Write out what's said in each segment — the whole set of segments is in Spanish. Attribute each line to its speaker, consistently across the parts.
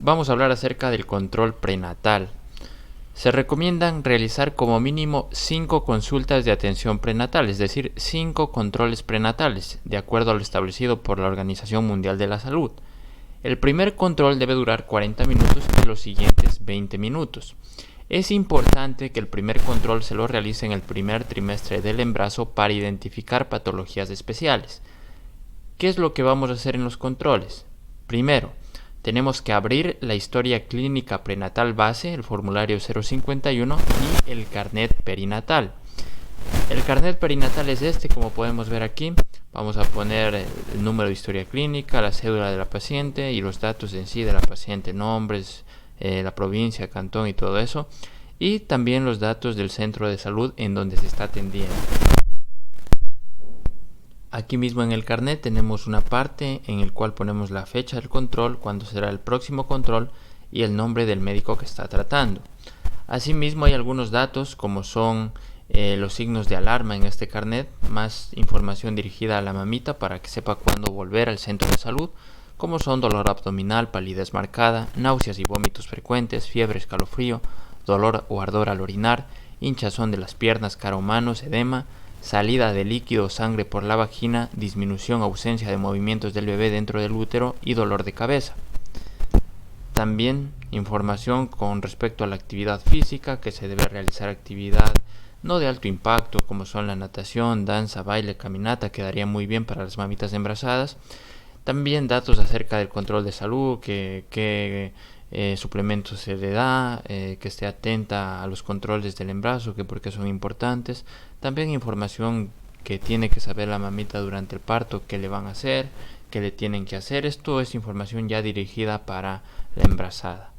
Speaker 1: Vamos a hablar acerca del control prenatal. Se recomiendan realizar como mínimo 5 consultas de atención prenatal, es decir, 5 controles prenatales, de acuerdo a lo establecido por la Organización Mundial de la Salud. El primer control debe durar 40 minutos y los siguientes 20 minutos. Es importante que el primer control se lo realice en el primer trimestre del embarazo para identificar patologías especiales. ¿Qué es lo que vamos a hacer en los controles? Primero, tenemos que abrir la historia clínica prenatal base, el formulario 051 y el carnet perinatal. El carnet perinatal es este, como podemos ver aquí. Vamos a poner el número de historia clínica, la cédula de la paciente y los datos en sí de la paciente, nombres, la provincia, cantón y todo eso. Y también los datos del centro de salud en donde se está atendiendo. Aquí mismo en el carnet tenemos una parte en el cual ponemos la fecha del control, cuándo será el próximo control y el nombre del médico que está tratando. Asimismo hay algunos datos como son los signos de alarma en este carnet, más información dirigida a la mamita para que sepa cuándo volver al centro de salud, como son dolor abdominal, palidez marcada, náuseas y vómitos frecuentes, fiebre, escalofrío, dolor o ardor al orinar, hinchazón de las piernas, cara o manos, edema, salida de líquido o sangre por la vagina, disminución o ausencia de movimientos del bebé dentro del útero y dolor de cabeza. También información con respecto a la actividad física, que se debe realizar actividad no de alto impacto como son la natación, danza, baile, caminata, quedaría muy bien para las mamitas embarazadas. También datos acerca del control de salud, que suplementos se le da, que esté atenta a los controles del embarazo, que porque son importantes. También información que tiene que saber la mamita durante el parto, qué le van a hacer, qué le tienen que hacer. Esto es información ya dirigida para la embarazada.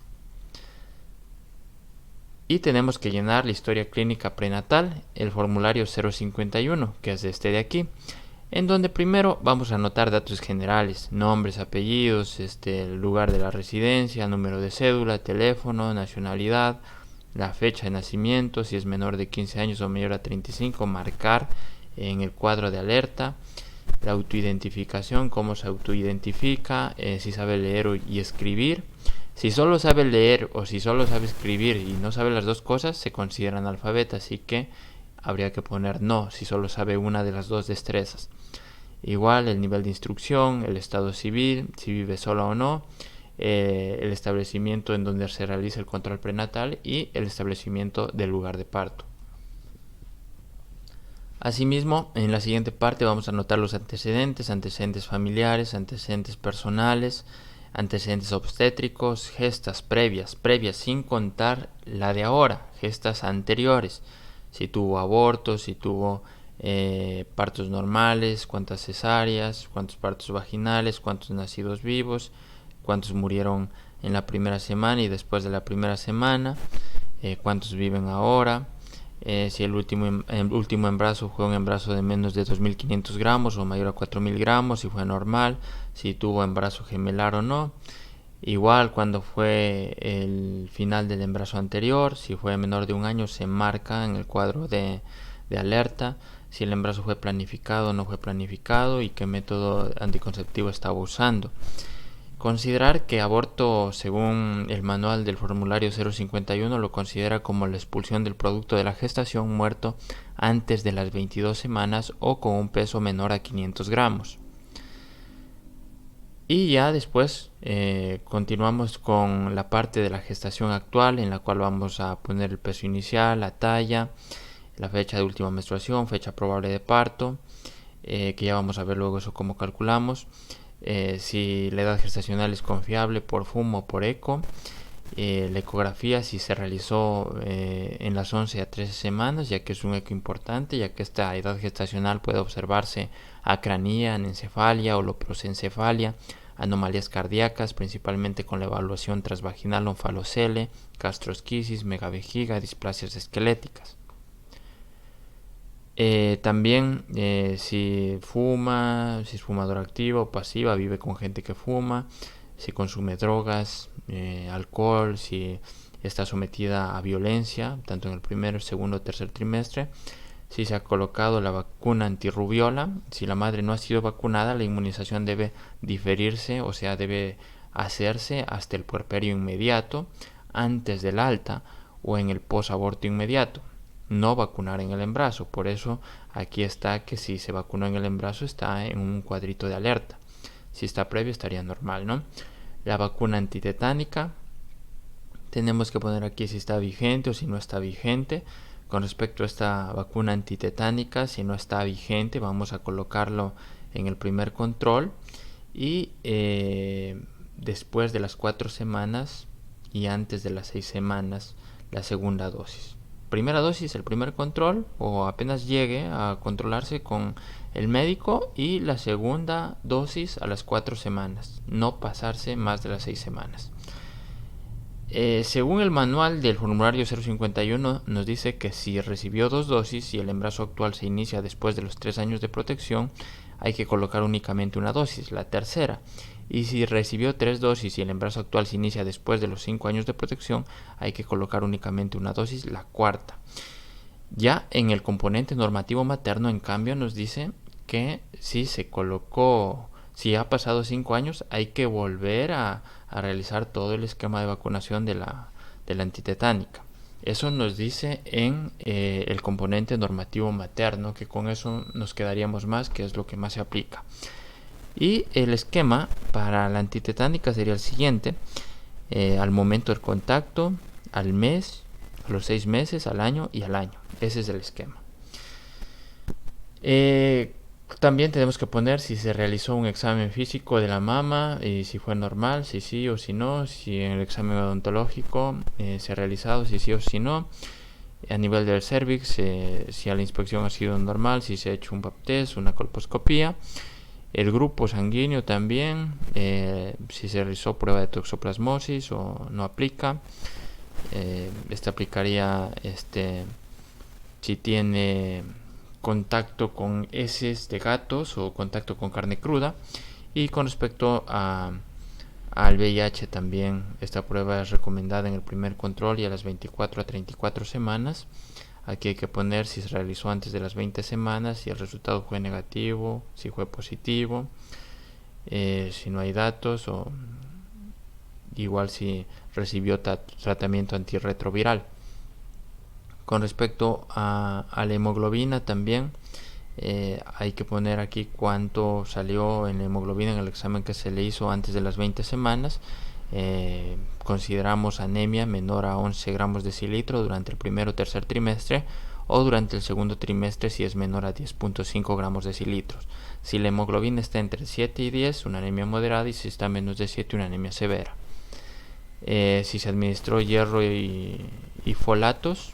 Speaker 1: Y tenemos que llenar la historia clínica prenatal, el formulario 051, que es este de aquí, en donde primero vamos a anotar datos generales, nombres, apellidos, el lugar de la residencia, número de cédula, teléfono, nacionalidad, la fecha de nacimiento, si es menor de 15 años o mayor a 35, marcar en el cuadro de alerta, la autoidentificación, cómo se autoidentifica, si sabe leer y escribir. Si solo sabe leer o si solo sabe escribir y no sabe las dos cosas, se considera analfabeta, así que habría que poner no si solo sabe una de las dos destrezas. Igual el nivel de instrucción, el estado civil, si vive sola o no, el establecimiento en donde se realiza el control prenatal y el establecimiento del lugar de parto. Asimismo, en la siguiente parte vamos a anotar los antecedentes, antecedentes familiares, antecedentes personales, antecedentes obstétricos, gestas previas sin contar la de ahora, gestas anteriores, si tuvo abortos, si tuvo partos normales, cuántas cesáreas, cuántos partos vaginales, cuántos nacidos vivos, cuántos murieron en la primera semana y después de la primera semana, cuántos viven ahora, si el último embarazo fue un embarazo de menos de 2.500 gramos o mayor a 4.000 gramos, si fue normal, si tuvo embarazo gemelar o no. Igual cuando fue el final del embarazo anterior, si fue menor de un año se marca en el cuadro de alerta, si el embarazo fue planificado o no fue planificado y qué método anticonceptivo estaba usando. Considerar que aborto, según el manual del formulario 051, lo considera como la expulsión del producto de la gestación muerto antes de las 22 semanas o con un peso menor a 500 gramos. Y ya después continuamos con la parte de la gestación actual, en la cual vamos a poner el peso inicial, la talla, la fecha de última menstruación, fecha probable de parto, que ya vamos a ver luego eso cómo calculamos. Si la edad gestacional es confiable por FUM o por eco, la ecografía si se realizó en las 11 a 13 semanas, ya que es un eco importante, ya que esta edad gestacional puede observarse acranía, anencefalia o loprosencefalia, anomalías cardíacas, principalmente con la evaluación transvaginal onfalocele, gastrosquisis, megavejiga, displasias esqueléticas. También si fuma, si es fumadora activa o pasiva, vive con gente que fuma, si consume drogas, alcohol, si está sometida a violencia, tanto en el primer, segundo o tercer trimestre, si se ha colocado la vacuna antirrubiola, si la madre no ha sido vacunada, la inmunización debe diferirse, o sea, debe hacerse hasta el puerperio inmediato, antes del alta o en el posaborto inmediato. No vacunar en el embarazo. Por eso aquí está que si se vacunó en el embarazo está en un cuadrito de alerta. Si está previo estaría normal, ¿no? La vacuna antitetánica. Tenemos que poner aquí si está vigente o si no está vigente. Con respecto a esta vacuna antitetánica, si no está vigente, vamos a colocarlo en el primer control y después de las 4 semanas y antes de las 6 semanas la segunda dosis. Primera dosis, el primer control o apenas llegue a controlarse con el médico, y la segunda dosis a las 4 semanas, no pasarse más de las 6 semanas. Según el manual del formulario 051 nos dice que si recibió 2 dosis y el embarazo actual se inicia después de los 3 años de protección, hay que colocar únicamente una dosis, la tercera. Y si recibió 3 dosis y el embarazo actual se inicia después de los 5 años de protección, hay que colocar únicamente una dosis, la cuarta. Ya en el componente normativo materno, en cambio, nos dice que si se colocó, si ha pasado 5 años, hay que volver a realizar todo el esquema de vacunación de la antitetánica. Eso nos dice en el componente normativo materno, que con eso nos quedaríamos más, que es lo que más se aplica. Y el esquema para la antitetánica sería el siguiente: al momento del contacto, al mes, a los 6 meses, al año y al año. Ese es el esquema. También tenemos que poner si se realizó un examen físico de la mama y si fue normal, si sí o si no, si en el examen odontológico se ha realizado, si sí o si no, a nivel del cervix, si la inspección ha sido normal, si se ha hecho un pap test, una colposcopía, el grupo sanguíneo también, si se realizó prueba de toxoplasmosis o no aplica. Este aplicaría si tiene contacto con heces de gatos o contacto con carne cruda. Y con respecto al VIH también, esta prueba es recomendada en el primer control y a las 24 a 34 semanas. Aquí hay que poner si se realizó antes de las 20 semanas, si el resultado fue negativo, si fue positivo, si no hay datos, o igual si recibió tratamiento antirretroviral. Con respecto a la hemoglobina también, hay que poner aquí cuánto salió en la hemoglobina en el examen que se le hizo antes de las 20 semanas. Consideramos anemia menor a 11 gramos decilitro durante el primer o tercer trimestre, o durante el segundo trimestre si es menor a 10.5 gramos decilitros. Si la hemoglobina está entre 7 y 10, una anemia moderada, y si está menos de 7, una anemia severa. Si se administró hierro y folatos,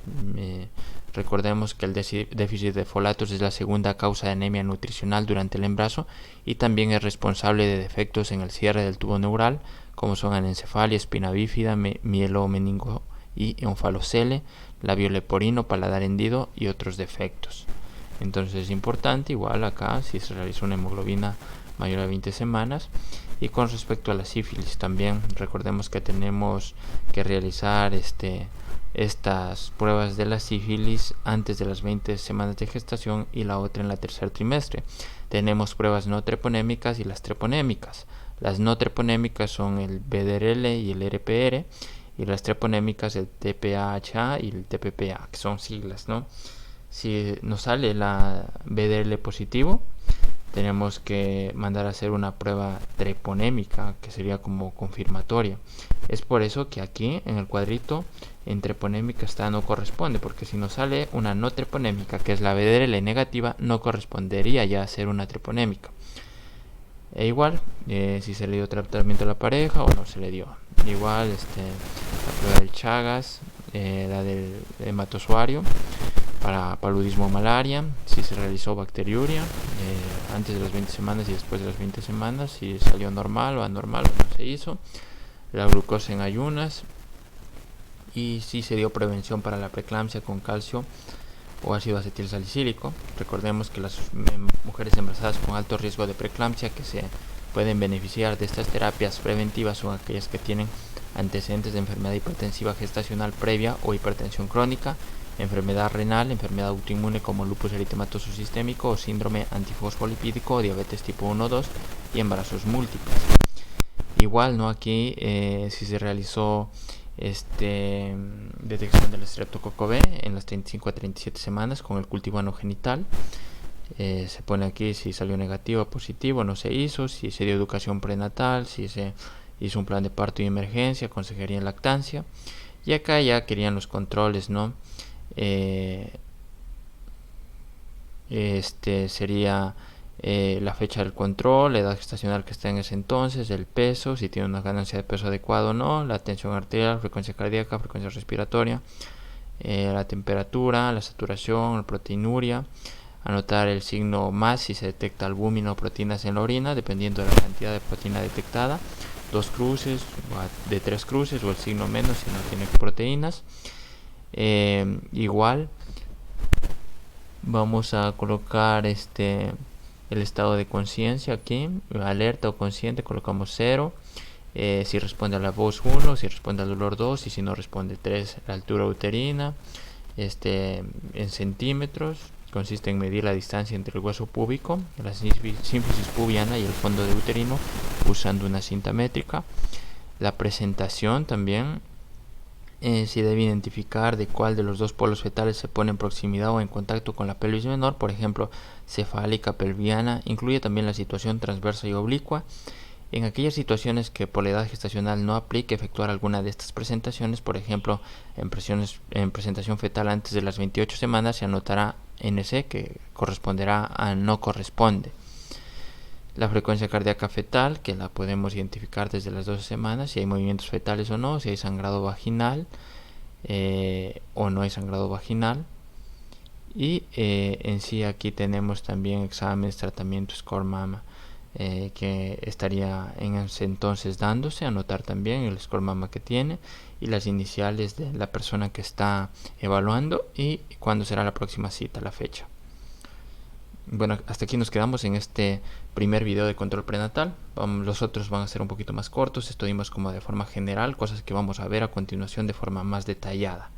Speaker 1: recordemos que el déficit de folatos es la segunda causa de anemia nutricional durante el embarazo y también es responsable de defectos en el cierre del tubo neural, como son anencefalia, espina bífida, mielomeningo y onfalocele, labio leporino, paladar hendido y otros defectos. Entonces es importante, igual acá, si se realizó una hemoglobina mayor a 20 semanas. Y con respecto a la sífilis también, recordemos que tenemos que realizar estas pruebas de la sífilis antes de las 20 semanas de gestación y la otra en el tercer trimestre. Tenemos pruebas no treponémicas y las treponémicas. Las no treponémicas son el BDRL y el RPR, y las treponémicas el TPAHA y el TPPA, que son siglas, ¿no? Si nos sale la BDRL positivo, tenemos que mandar a hacer una prueba treponémica, que sería como confirmatoria. Es por eso que aquí en el cuadrito en treponémica está no corresponde, porque si nos sale una no treponémica, que es la BDRL negativa, no correspondería ya a ser una treponémica. E igual, si se le dio tratamiento a la pareja o no se le dio. Igual, la prueba del Chagas, la del hematozoario para paludismo malaria, si se realizó bacteriuria antes de las 20 semanas y después de las 20 semanas, si salió normal o anormal o no se hizo. La glucosa en ayunas, y si se dio prevención para la preeclampsia con calcio o ácido acetil salicílico. Recordemos que las mujeres embarazadas con alto riesgo de preeclampsia que se pueden beneficiar de estas terapias preventivas son aquellas que tienen antecedentes de enfermedad hipertensiva gestacional previa o hipertensión crónica, enfermedad renal, enfermedad autoinmune como lupus eritematoso sistémico o síndrome antifosfolipídico o diabetes tipo 1 o 2 y embarazos múltiples. Igual, ¿no? Aquí si se realizó detección del estreptococo B en las 35 a 37 semanas con el cultivo anogenital. Se pone aquí si salió negativo o positivo, no se hizo, si se dio educación prenatal, si se hizo un plan de parto y emergencia, consejería en lactancia. Y acá ya querían los controles, ¿no? Sería la fecha del control, la edad gestacional que está en ese entonces, el peso, si tiene una ganancia de peso adecuado o no, la tensión arterial, frecuencia cardíaca, frecuencia respiratoria, la temperatura, la saturación, la proteinuria, anotar el signo más si se detecta albúmina o proteínas en la orina, dependiendo de la cantidad de proteína detectada, 2 cruces, de 3 cruces, o el signo menos si no tiene proteínas. Igual vamos a colocar el estado de conciencia aquí, alerta o consciente, colocamos 0. Si responde a la voz 1, si responde al dolor 2, y si no responde 3. La altura uterina en centímetros consiste en medir la distancia entre el hueso púbico, la sínfisis pubiana y el fondo de uterino usando una cinta métrica. La presentación también, si debe identificar de cuál de los dos polos fetales se pone en proximidad o en contacto con la pelvis menor, por ejemplo, cefálica, pelviana. Incluye también la situación transversa y oblicua. En aquellas situaciones que por la edad gestacional no aplique efectuar alguna de estas presentaciones, por ejemplo, en presentación fetal antes de las 28 semanas, se anotará NC, que corresponderá a no corresponde. La frecuencia cardíaca fetal, que la podemos identificar desde las 12 semanas, si hay movimientos fetales o no, si hay sangrado vaginal o no hay sangrado vaginal. Y en sí aquí tenemos también exámenes, tratamiento, score mama, que estaría en ese entonces dándose, anotar también el score mama que tiene y las iniciales de la persona que está evaluando y cuándo será la próxima cita, la fecha. Bueno, hasta aquí nos quedamos en este primer video de control prenatal. Los otros van a ser un poquito más cortos, esto dimos como de forma general, cosas que vamos a ver a continuación de forma más detallada.